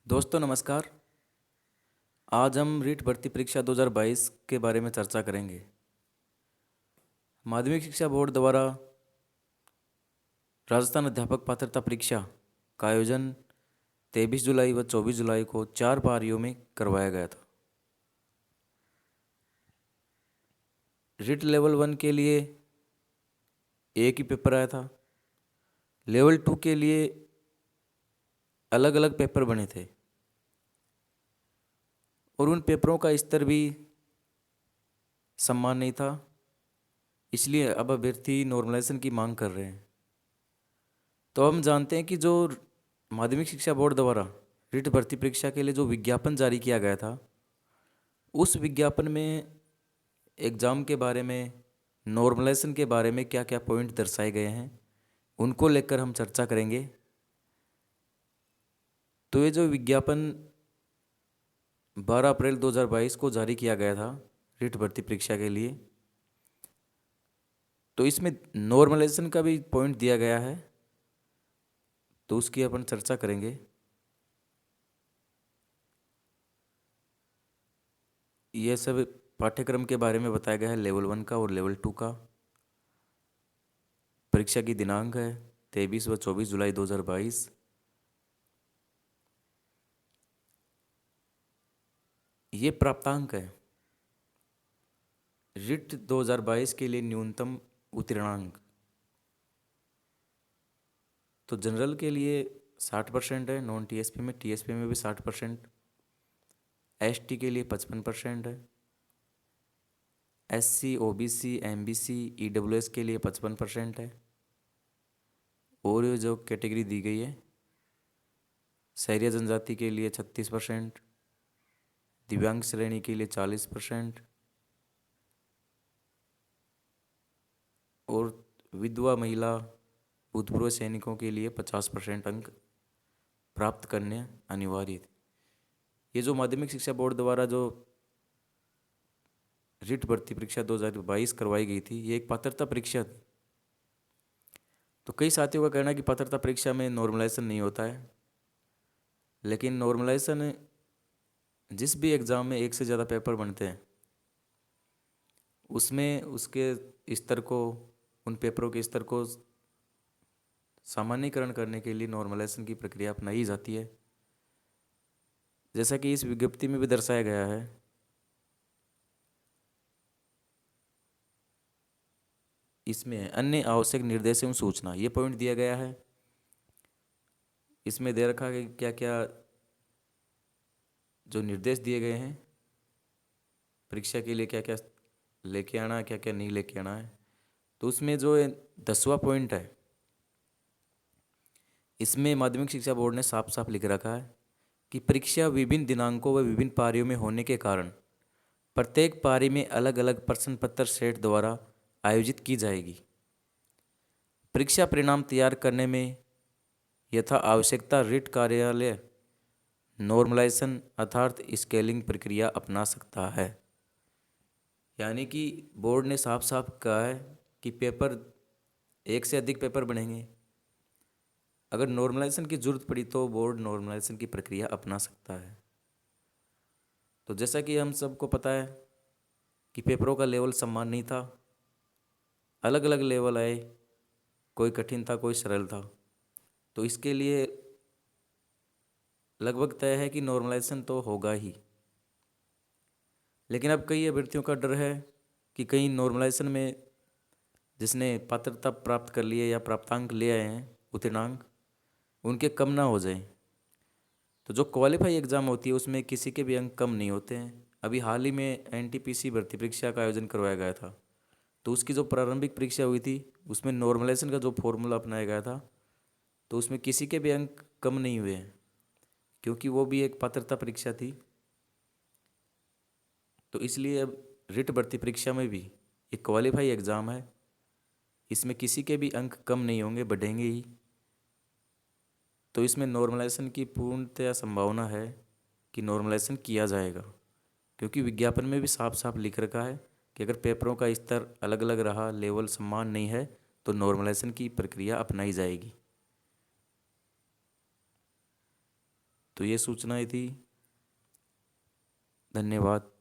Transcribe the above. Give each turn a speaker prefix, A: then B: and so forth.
A: दोस्तों नमस्कार। आज हम रीट भर्ती परीक्षा 2022 के बारे में चर्चा करेंगे। माध्यमिक शिक्षा बोर्ड द्वारा राजस्थान अध्यापक पात्रता परीक्षा का आयोजन 23 जुलाई व 24 जुलाई को 4 पारियों में करवाया गया था। रीट लेवल 1 के लिए एक ही पेपर आया था। लेवल 2 के लिए अलग अलग पेपर बने थे और उन पेपरों का स्तर भी समान नहीं था, इसलिए अब अभ्यर्थी नॉर्मलाइजेशन की मांग कर रहे हैं। तो हम जानते हैं कि जो माध्यमिक शिक्षा बोर्ड द्वारा रीट भर्ती परीक्षा के लिए जो विज्ञापन जारी किया गया था, उस विज्ञापन में एग्ज़ाम के बारे में, नॉर्मलाइजेशन के बारे में क्या क्या पॉइंट दर्शाए गए हैं, उनको लेकर हम चर्चा करेंगे। तो ये जो विज्ञापन 12 अप्रैल 2022 को जारी किया गया था रीट भर्ती परीक्षा के लिए, तो इसमें नॉर्मलाइजेशन का भी पॉइंट दिया गया है, तो उसकी अपन चर्चा करेंगे। ये सब पाठ्यक्रम के बारे में बताया गया है, लेवल 1 का और लेवल 2 का। परीक्षा की दिनांक है 23 व 24 जुलाई 2022। ये प्राप्तांक है। रिट 2022 के लिए न्यूनतम उत्तीर्णांक तो जनरल के लिए 60% है, नॉन टीएसपी में, टीएसपी में भी 60%, एसटी के लिए 55% है, एससी, ओबीसी, एमबीसी, ईडब्ल्यूएस के लिए 55% है। और ये जो कैटेगरी दी गई है, शहरी जनजाति के लिए 36%, दिव्यांग श्रेणी के लिए 40% और विधवा महिला भूतपूर्व सैनिकों के लिए 50% अंक प्राप्त करने अनिवार्य थे। ये जो माध्यमिक शिक्षा बोर्ड द्वारा जो रिट भर्ती परीक्षा 2022 करवाई गई थी, ये एक पात्रता परीक्षा थी। तो कई साथियों का कहना है कि पात्रता परीक्षा में नॉर्मलाइजेशन नहीं होता है, लेकिन नॉर्मलाइजेशन जिस भी एग्ज़ाम में एक से ज़्यादा पेपर बनते हैं, उसमें उसके स्तर को, उन पेपरों के स्तर को सामान्यीकरण करने के लिए नॉर्मलाइजेशन की प्रक्रिया अपनाई जाती है, जैसा कि इस विज्ञप्ति में भी दर्शाया गया है। इसमें अन्य आवश्यक निर्देश एवं सूचना, ये पॉइंट दिया गया है। इसमें दे रखा है कि क्या क्या जो निर्देश दिए गए हैं परीक्षा के लिए, क्या क्या लेके आना है, क्या क्या नहीं लेके आना है। तो उसमें जो 10वां पॉइंट है, इसमें माध्यमिक शिक्षा बोर्ड ने साफ साफ लिख रखा है कि परीक्षा विभिन्न दिनांकों व विभिन्न पारियों में होने के कारण प्रत्येक पारी में अलग अलग प्रश्न पत्र सेट द्वारा आयोजित की जाएगी। परीक्षा परिणाम तैयार करने में यथा आवश्यकता रिट कार्यालय नॉर्मलाइजेशन अर्थात स्केलिंग प्रक्रिया अपना सकता है। यानी कि बोर्ड ने साफ साफ कहा है कि पेपर, एक से अधिक पेपर बनेंगे, अगर नॉर्मलाइजेशन की जरूरत पड़ी तो बोर्ड नॉर्मलाइजेशन की प्रक्रिया अपना सकता है। तो जैसा कि हम सबको पता है कि पेपरों का लेवल समान नहीं था, अलग अलग लेवल आए, कोई कठिन था, कोई सरल था। तो इसके लिए लगभग तय है कि नॉर्मलाइजेशन तो होगा ही। लेकिन अब कई अभ्यर्थियों का डर है कि कहीं नॉर्मलाइजेशन में जिसने पात्रता प्राप्त कर ली है या प्राप्तांक ले आए हैं, उत्तीर्णांक, उनके कम ना हो जाए। तो जो क्वालिफाई एग्ज़ाम होती है उसमें किसी के भी अंक कम नहीं होते हैं। अभी हाल ही में एनटीपीसी भर्ती परीक्षा का आयोजन करवाया गया था, तो उसकी जो प्रारंभिक परीक्षा हुई थी उसमें नॉर्मलाइजेशन का जो फॉर्मूला अपनाया गया था, तो उसमें किसी के भी अंक कम नहीं हुए हैं, क्योंकि वो भी एक पात्रता परीक्षा थी। तो इसलिए अब रिट भर्ती परीक्षा में भी एक क्वालिफाई एग्ज़ाम है, इसमें किसी के भी अंक कम नहीं होंगे, बढ़ेंगे ही। तो इसमें नॉर्मलाइजेशन की पूर्णतया संभावना है कि नॉर्मलाइजेशन किया जाएगा, क्योंकि विज्ञापन में भी साफ साफ लिख रखा है कि अगर पेपरों का स्तर अलग अलग रहा, लेवल समान नहीं है, तो नॉर्मलाइजेशन की प्रक्रिया अपनाई जाएगी। तो ये सूचनाएं थी। धन्यवाद।